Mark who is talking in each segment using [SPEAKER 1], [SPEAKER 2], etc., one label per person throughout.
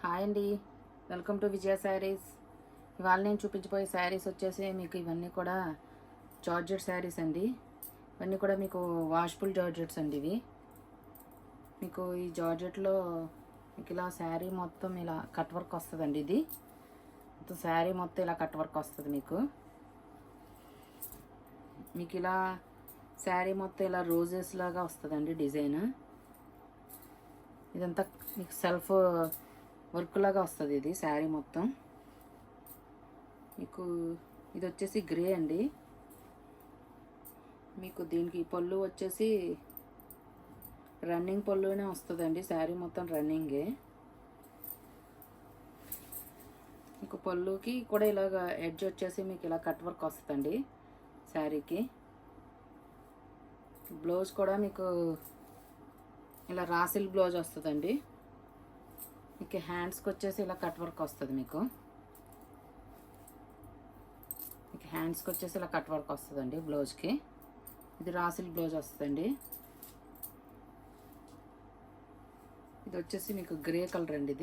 [SPEAKER 1] Hi అండి, welcome to విజయ శారీస్. ఇవాళ నేను చూపించబోయే శారీస్ వచ్చేసి మీకు ఇవన్నీ కూడా జార్జెట్ శారీస్ అండి. ఇవన్నీ కూడా మీకు వాషబుల్ జార్జెట్స్ అండి. ఇవి మీకు ఈ జార్జెట్లో మీకు ఇలా శారీ మొత్తం ఇలా కట్ వర్క్ వస్తుందండి. ఇది మొత్తం శారీ మొత్తం ఇలా కట్ వర్క్ వస్తుంది. మీకు ఇలా శారీ మొత్తం ఇలా రోజెస్ లాగా వస్తుందండి డిజైన్. ఇదంతా మీకు సెల్ఫ్ వర్క్ లాగా వస్తుంది. ఇది శారీ మొత్తం మీకు ఇది వచ్చేసి గ్రే అండి. మీకు దీనికి పళ్ళు వచ్చేసి రన్నింగ్ పళ్ళునే వస్తుందండి. శారీ మొత్తం రన్నింగే. మీకు పళ్ళుకి కూడా ఇలాగ ఎడ్జ్ వచ్చేసి మీకు ఇలా కట్ వర్క్ వస్తుందండి శారీకి. బ్లౌజ్ కూడా మీకు ఇలా రాసిల్ బ్లౌజ్ వస్తుందండి. మీకు హ్యాండ్స్కి వచ్చేసి ఇలా కట్ వర్క్ వస్తుంది. మీకు హ్యాండ్స్కి వచ్చేసి ఇలా కట్ వర్క్ వస్తుందండి బ్లౌజ్కి. ఇది రాసిల్ బ్లౌజ్ వస్తుందండి. ఇది వచ్చేసి మీకు గ్రే కలర్ అండి.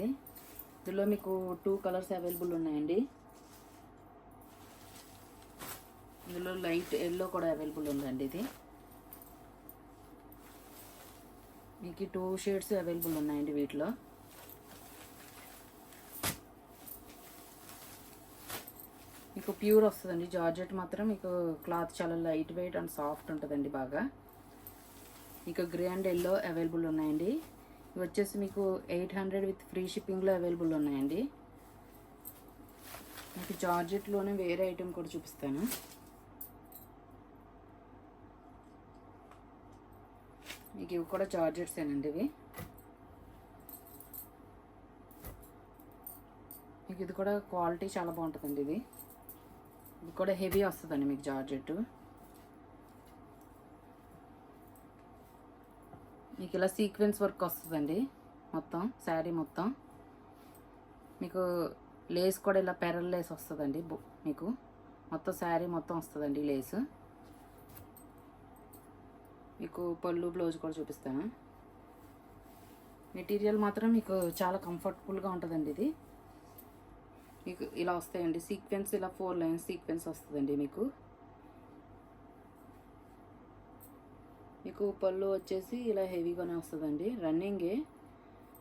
[SPEAKER 1] ఇందులో మీకు 2 కలర్స్ అవైలబుల్ ఉన్నాయండి. ఇందులో లైట్ ఎల్లో కూడా అవైలబుల్ ఉందండి. ఇది మీకు 2 షేడ్స్ అవైలబుల్ ఉన్నాయండి వీటిలో. మీకు ప్యూర్ వస్తుందండి జార్జెట్ మాత్రం. మీకు క్లాత్ చాలా లైట్ వెయిట్ అండ్ సాఫ్ట్ ఉంటుందండి బాగా. మీకు గ్రే అండ్ ఎల్లో అవైలబుల్ ఉన్నాయండి. ఇవి వచ్చేసి మీకు 800 విత్ ఫ్రీ షిప్పింగ్లో అవైలబుల్ ఉన్నాయండి. మీకు జార్జెట్లోనే వేరే ఐటెం కూడా చూపిస్తాను. మీకు ఇవి కూడా జార్జెట్సేనండి. ఇవి మీకు ఇది కూడా క్వాలిటీ చాలా బాగుంటుందండి. ఇది కూడా హెవీ వస్తుందండి మీకు జార్జెట్. మీకు ఇలా సీక్వెన్స్ వర్క్ వస్తుందండి మొత్తం శారీ మొత్తం. మీకు లేస్ కూడా ఇలా పెరల్ లేస్ వస్తుందండి. మీకు మొత్తం శారీ మొత్తం వస్తుందండి లేస్. మీకు పళ్ళు బ్లౌజ్ కూడా చూపిస్తాను. మెటీరియల్ మాత్రం మీకు చాలా కంఫర్టబుల్గా ఉంటుందండి. ఇది మీకు ఇలా వస్తాయండి సీక్వెన్స్. ఇలా 4 లైన్స్ సీక్వెన్స్ వస్తుందండి. మీకు పళ్ళు వచ్చేసి ఇలా హెవీగానే వస్తుందండి. రన్నింగే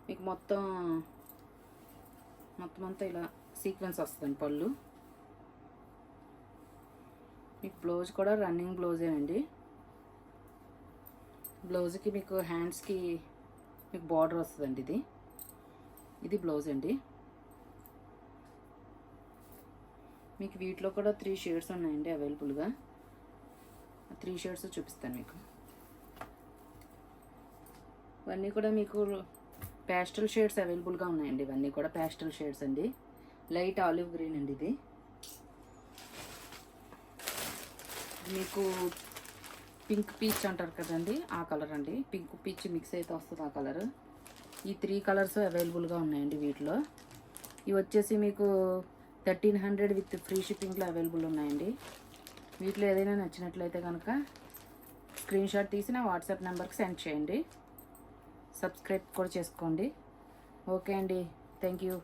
[SPEAKER 1] మీకు మొత్తం అంతా ఇలా సీక్వెన్స్ వస్తుందండి పళ్ళు. మీకు బ్లౌజ్ కూడా రన్నింగ్ బ్లౌజేనండి. బ్లౌజ్కి మీకు హ్యాండ్స్కి మీకు బార్డర్ వస్తుందండి. ఇది బ్లౌజ్ అండి. మీకు వీటిలో కూడా 3 షేడ్స్ ఉన్నాయండి అవైలబుల్గా. 3 షేడ్స్ చూపిస్తాను మీకు. ఇవన్నీ కూడా మీకు ప్యాస్టల్ షేడ్స్ అవైలబుల్గా ఉన్నాయండి. ఇవన్నీ కూడా ప్యాస్టల్ షేడ్స్ అండి. లైట్ ఆలివ్ గ్రీన్ అండి. ఇది మీకు పింక్ పీచ్ అంటారు కదండి, ఆ కలర్ అండి. పింక్ పీచ్ మిక్స్ అయితే వస్తుంది ఆ కలర్. ఈ 3 కలర్స్ అవైలబుల్గా ఉన్నాయండి వీటిలో. ఇవి వచ్చేసి మీకు 1300 విత్ ఫ్రీ షిప్పింగ్లో అవైలబుల్ ఉన్నాయండి. వీటిలో ఏదైనా నచ్చినట్లయితే కనుక స్క్రీన్ షాట్ తీసి నా వాట్సాప్ నెంబర్కి సెండ్ చేయండి. సబ్స్క్రైబ్ కూడా చేసుకోండి. ఓకే అండి, థ్యాంక్ యూ.